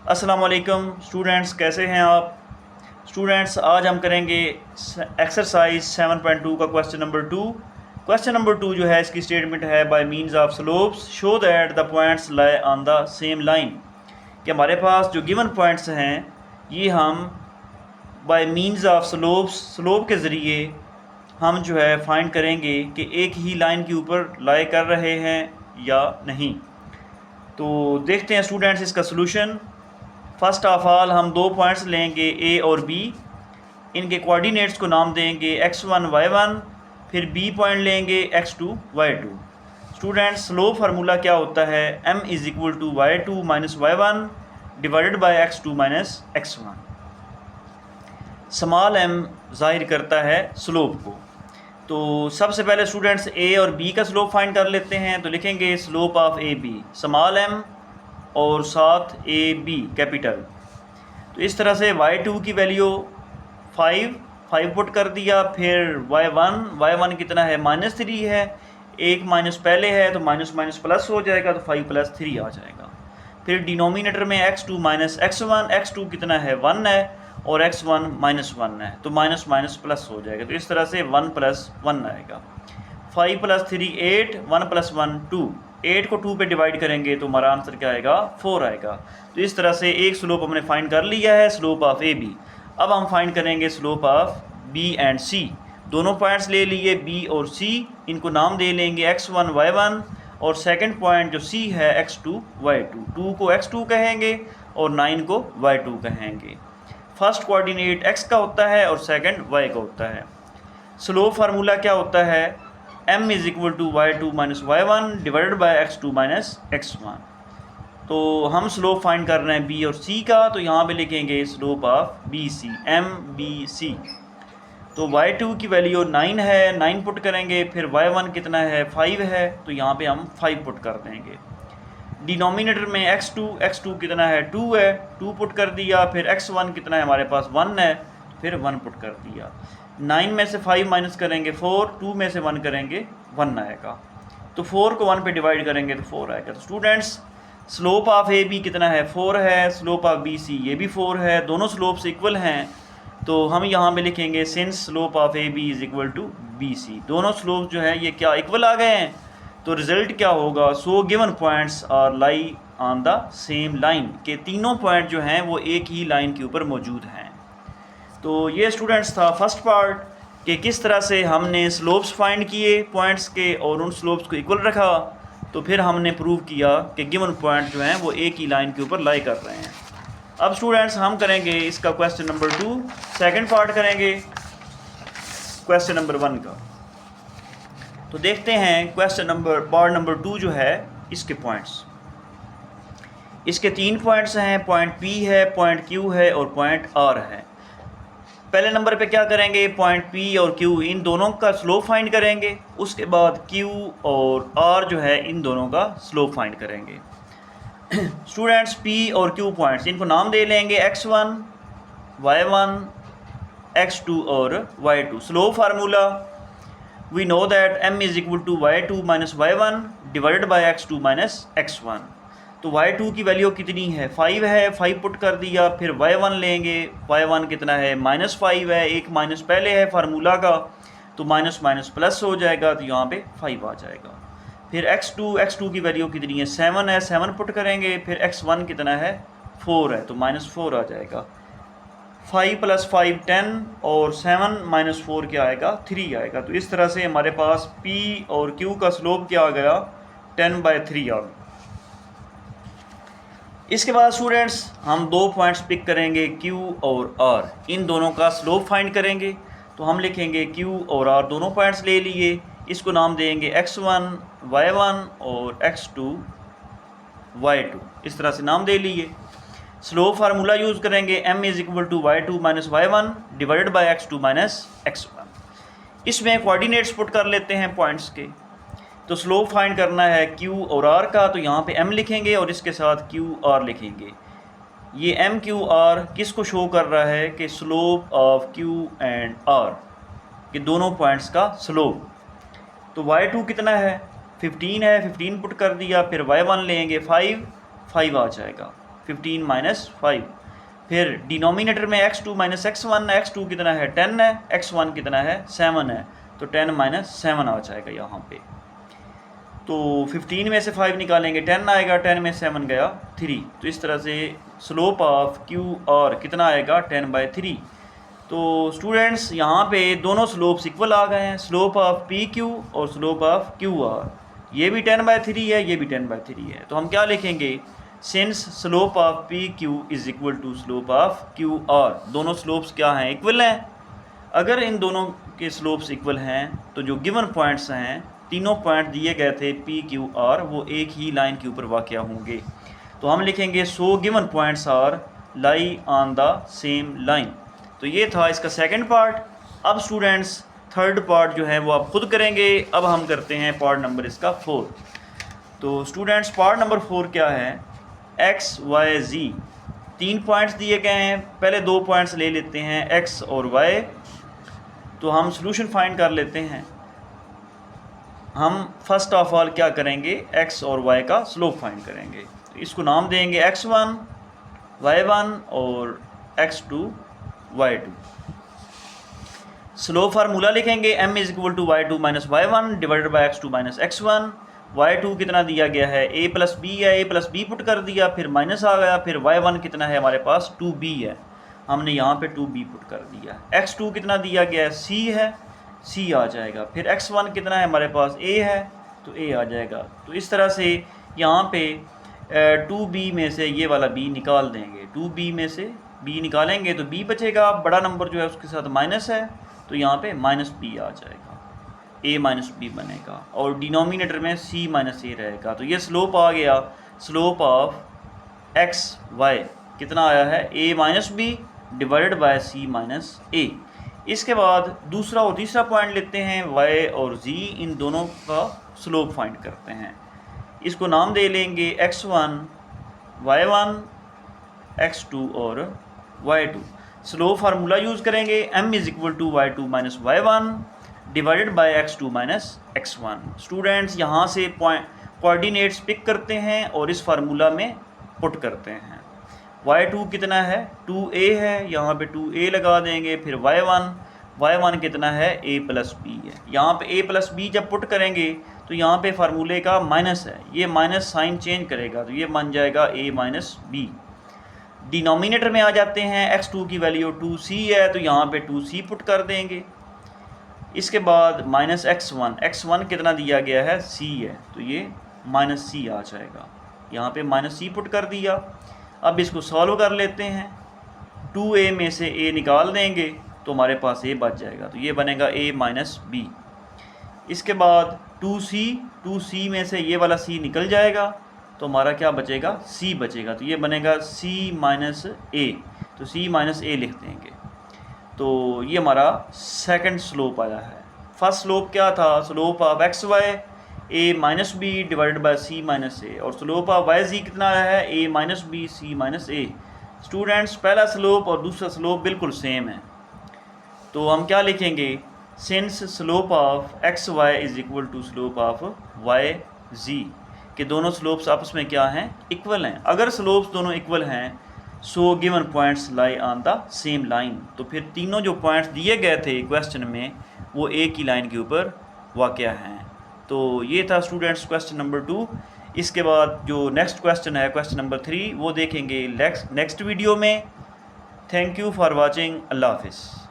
अस्सलाम वालेकुम स्टूडेंट्स, कैसे हैं आप स्टूडेंट्स। आज हम करेंगे एक्सरसाइज 7.2 का क्वेश्चन नंबर 2। क्वेश्चन नंबर 2 जो है इसकी स्टेटमेंट है by means of slopes show that the points lie on the same line. कि हमारे पास जो गिवन पॉइंट्स हैं ये हम बाय मींस ऑफ स्लोप के ज़रिए हम जो है फाइंड करेंगे कि एक ही लाइन के ऊपर लाई कर रहे हैं या नहीं। तो देखते हैं स्टूडेंट्स इसका सोल्यूशन। फर्स्ट ऑफ ऑल हम दो पॉइंट्स लेंगे ए और बी, इनके कोऑर्डिनेट्स को नाम देंगे x1 y1, फिर बी पॉइंट लेंगे x2 y2। Students slope formula क्या होता है, m is equal to y2 minus y1 divided by x2 minus x1। Small m ज़ाहिर करता है स्लोप को। तो सबसे पहले स्टूडेंट्स ए और बी का स्लोप फाइंड कर लेते हैं। तो लिखेंगे slope of A B small m और साथ ए बी कैपिटल। तो इस तरह से y2 की वैल्यू 5 पुट कर दिया, फिर y1 कितना है -3 है, एक माइनस पहले है तो माइनस माइनस प्लस हो जाएगा तो 5 + 3 आ जाएगा। फिर डिनोमिनेटर में x2 माइनस x1, x2 कितना है 1 है और x1 -1 है तो माइनस माइनस प्लस हो जाएगा। तो इस तरह से 1 + 1 आएगा। 5 + 3 8, 1 + 1 2, 8 को 2 पे डिवाइड करेंगे तो हमारा आंसर क्या आएगा 4 आएगा। तो इस तरह से एक स्लोप हमने फाइंड कर लिया है, स्लोप ऑफ ए बी। अब हम फाइंड करेंगे स्लोप ऑफ बी एंड सी। दोनों पॉइंट्स ले लिए बी और सी, इनको नाम दे लेंगे x1 y1 और सेकंड पॉइंट जो सी है x2 y2। 2 को x2 कहेंगे और 9 को y2 कहेंगे। फर्स्ट कोऑर्डिनेट x का होता है और सेकंड y का होता है। स्लोप फार्मूला क्या होता है, m is equal to y2 minus y1 divided by x2 minus x1। तो हम स्लोप फाइंड कर रहे हैं b और c का, तो यहाँ पे लिखेंगे स्लोप ऑफ BC MBC। तो y2 की वैल्यू 9 है, 9 पुट करेंगे, फिर y1 कितना है 5 है तो यहाँ पे हम 5 पुट कर देंगे। डिनोमिनेटर में x2 कितना है 2 है, 2 पुट कर दिया, फिर x1 कितना है हमारे पास 1 है, फिर 1 पुट कर दिया। 9 में से 5 माइनस करेंगे 4, 2 में से 1 करेंगे 1 आएगा। तो 4 को 1 पे डिवाइड करेंगे तो 4 आएगा। तो students slope of A B कितना है 4 है, स्लोप ऑफ बी सी ये भी 4 है, दोनों स्लोप्स इक्वल हैं। तो हम यहाँ पे लिखेंगे since slope of A B is equal to B C. दोनों स्लोप जो है ये क्या इक्वल आ गए हैं। तो रिज़ल्ट क्या होगा, so given points are lie on the same line, के तीनों पॉइंट जो हैं वो एक ही लाइन के ऊपर मौजूद हैं। तो ये स्टूडेंट्स था फर्स्ट पार्ट कि किस तरह से हमने स्लोप्स फाइंड किए पॉइंट्स के और उन स्लोप्स को इक्वल रखा। तो फिर हमने प्रूव किया कि गिवन पॉइंट जो हैं वो एक ही लाइन के ऊपर लाई कर रहे हैं। अब स्टूडेंट्स हम करेंगे इसका क्वेश्चन नंबर 2, सेकंड पार्ट करेंगे क्वेश्चन नंबर 1 का। तो देखते हैं पार्ट नंबर 2 जो है इसके पॉइंट्स। इसके 3 पॉइंट्स हैं, पॉइंट P है, पॉइंट Q है और पॉइंट R है। पहले नंबर पे क्या करेंगे, पॉइंट P और Q इन दोनों का स्लोप फाइंड करेंगे। उसके बाद Q और R जो है इन दोनों का स्लोप फाइंड करेंगे। स्टूडेंट्स P और Q पॉइंट्स इनको नाम दे लेंगे x1 y1 x2 और y2। Slope formula we know that m is equal to y2 minus y1 divided by x2 minus x1। तो y2 की वैल्यू कितनी है 5 है, 5 पुट कर दिया, फिर y1 लेंगे, y1 कितना है -5 है, एक माइनस पहले है फार्मूला का तो माइनस माइनस प्लस हो जाएगा तो यहाँ पे 5 आ जाएगा। फिर x2 की वैल्यू कितनी है 7 है, 7 पुट करेंगे, फिर x1 कितना है 4 है तो -4 आ जाएगा। 5 + 5 10 और 7 - 4 क्या आएगा 3 आएगा। तो इस तरह से हमारे पास P और Q का स्लोप क्या आ गया 10/3 आ गया। इसके बाद स्टूडेंट्स हम दो पॉइंट्स पिक करेंगे Q और R, इन दोनों का स्लोप फाइंड करेंगे। तो हम लिखेंगे Q और R दोनों पॉइंट्स ले लिए, इसको नाम देंगे x1 y1 और x2 y2, इस तरह से नाम दे लिए। स्लोप फार्मूला यूज़ करेंगे m is equal to y2 minus y1 divided by x2 minus x1। इसमें कोऑर्डिनेट्स पुट कर लेते हैं पॉइंट्स के। तो स्लोप फाइंड करना है Q और R का, तो यहाँ पे m लिखेंगे और इसके साथ Q R लिखेंगे। ये m Q R किसको शो कर रहा है कि slope of Q and R के दोनों पॉइंट्स का स्लोप। तो y2 कितना है 15 है, 15 पुट कर दिया, फिर y1 लेंगे 5 आ जाएगा। 15 माइनस 5। फिर डिनोमिनेटर में x2 माइनस x1, x2 कितना है 10 है, x1 कितना है 7 है, तो 10 माइनस 7 आ जाएगा यहाँ पे। तो 15 में से 5 निकालेंगे 10 आएगा, 10 में 7 गया 3। तो इस तरह से स्लोप ऑफ क्यू आर कितना आएगा 10/3। तो स्टूडेंट्स यहाँ पे दोनों स्लोप्स इक्वल आ गए हैं, स्लोप ऑफ पी क्यू और स्लोप ऑफ क्यू आर। ये भी 10/3 है, ये भी 10/3 है। तो हम क्या लिखेंगे, since slope of P Q is equal to slope of Q R. दोनों स्लोप्स क्या हैं, इक्वल हैं। अगर इन दोनों के स्लोप्स इक्वल हैं तो जो गिवन पॉइंट्स हैं, तीनों पॉइंट दिए गए थे पी क्यू आर, वो एक ही लाइन के ऊपर वाक़या होंगे। तो हम लिखेंगे so given points are lie on the same line. तो ये था इसका सेकंड पार्ट। अब स्टूडेंट्स थर्ड पार्ट जो है वो आप खुद करेंगे। अब हम करते हैं पार्ट नंबर इसका 4। तो स्टूडेंट्स पार्ट नंबर 4 क्या है, एक्स वाई जी 3 पॉइंट्स दिए गए हैं। पहले 2 पॉइंट्स ले लेते हैं एक्स और वाई। तो हम सॉल्यूशन फाइंड कर लेते हैं। हम फर्स्ट ऑफ ऑल क्या करेंगे, एक्स और वाई का स्लोप फाइंड करेंगे। तो इसको नाम देंगे x1 y1 और x2 y2। स्लोप फार्मूला लिखेंगे m is equal to y2 minus y1 divided by x2 minus x1। y2 कितना दिया गया है, a प्लस बी है, a प्लस बी पुट कर दिया, फिर माइनस आ गया। फिर y1 कितना है हमारे पास 2b है, हमने यहाँ पे 2b पुट कर दिया। x2 कितना दिया गया है, c है, c आ जाएगा। फिर x1 कितना है हमारे पास, a है, तो a आ जाएगा। तो इस तरह से यहाँ पे 2b में से ये वाला b निकाल देंगे। 2b में से b निकालेंगे तो b बचेगा, बड़ा नंबर जो है उसके साथ माइनस है, तो यहाँ पे माइनस b आ जाएगा, a माइनस b बनेगा। और डिनोमिनेटर में c माइनस a रहेगा। तो ये स्लोप आ गया, स्लोप ऑफ x y कितना आया है, a minus b divided by c minus a। इसके बाद दूसरा और तीसरा पॉइंट लेते हैं, y और z, इन दोनों का स्लोप फाइंड करते हैं। इसको नाम दे लेंगे x1 y1 x2 और y2। स्लोप फार्मूला यूज़ करेंगे, m is equal to y2 minus y1 divided by x2 minus x1। Students यहाँ से कोऑर्डिनेट्स पिक करते हैं और इस फार्मूला में पुट करते हैं। y2 कितना है, 2a है, यहाँ पे 2a लगा देंगे। फिर y1 कितना है, a प्लस b है। यहाँ पे a प्लस b जब पुट करेंगे तो यहाँ पे फार्मूले का माइनस है, ये माइनस साइन चेंज करेगा, तो ये बन जाएगा a माइनस b। डिनोमिनेटर में आ जाते हैं, x2 की वैल्यू 2c है, तो यहाँ पे 2c पुट कर देंगे। इसके बाद माइनस x1 कितना दिया गया है, c है, तो ये माइनस c आ जाएगा। यहाँ पे माइनस c पुट कर दिया। अब इसको सॉल्व कर लेते हैं, 2a में से a निकाल देंगे तो हमारे पास a बच जाएगा, तो ये बनेगा a माइनस b। इसके बाद 2c में से ये वाला c निकल जाएगा, तो हमारा क्या बचेगा, c बचेगा, तो ये बनेगा c माइनस a। तो c माइनस a लिख देंगे। तो ये हमारा सेकंड स्लोप आया है। फर्स्ट स्लोप क्या था, slope of X Y a minus B divided by c minus a। और स्लोप ऑफ वाई जी कितना आया है, a minus B c minus a। Students पहला स्लोप और दूसरा स्लोप बिल्कुल सेम है, तो हम क्या लिखेंगे, since slope of X Y is equal to slope of Y G, कि दोनों स्लोप्स आपस में क्या हैं, इक्वल हैं। अगर स्लोप्स दोनों इक्वल हैं, सो given points lie on the same line, तो फिर तीनों जो पॉइंट्स दिए गए थे क्वेश्चन में वो एक ही लाइन के ऊपर वाक़या हैं। तो ये था स्टूडेंट्स क्वेश्चन नंबर 2। इसके बाद जो नेक्स्ट क्वेश्चन है, क्वेश्चन नंबर 3, वो देखेंगे नेक्स्ट वीडियो में। Thank you for watching. अल्लाह हाफिज़।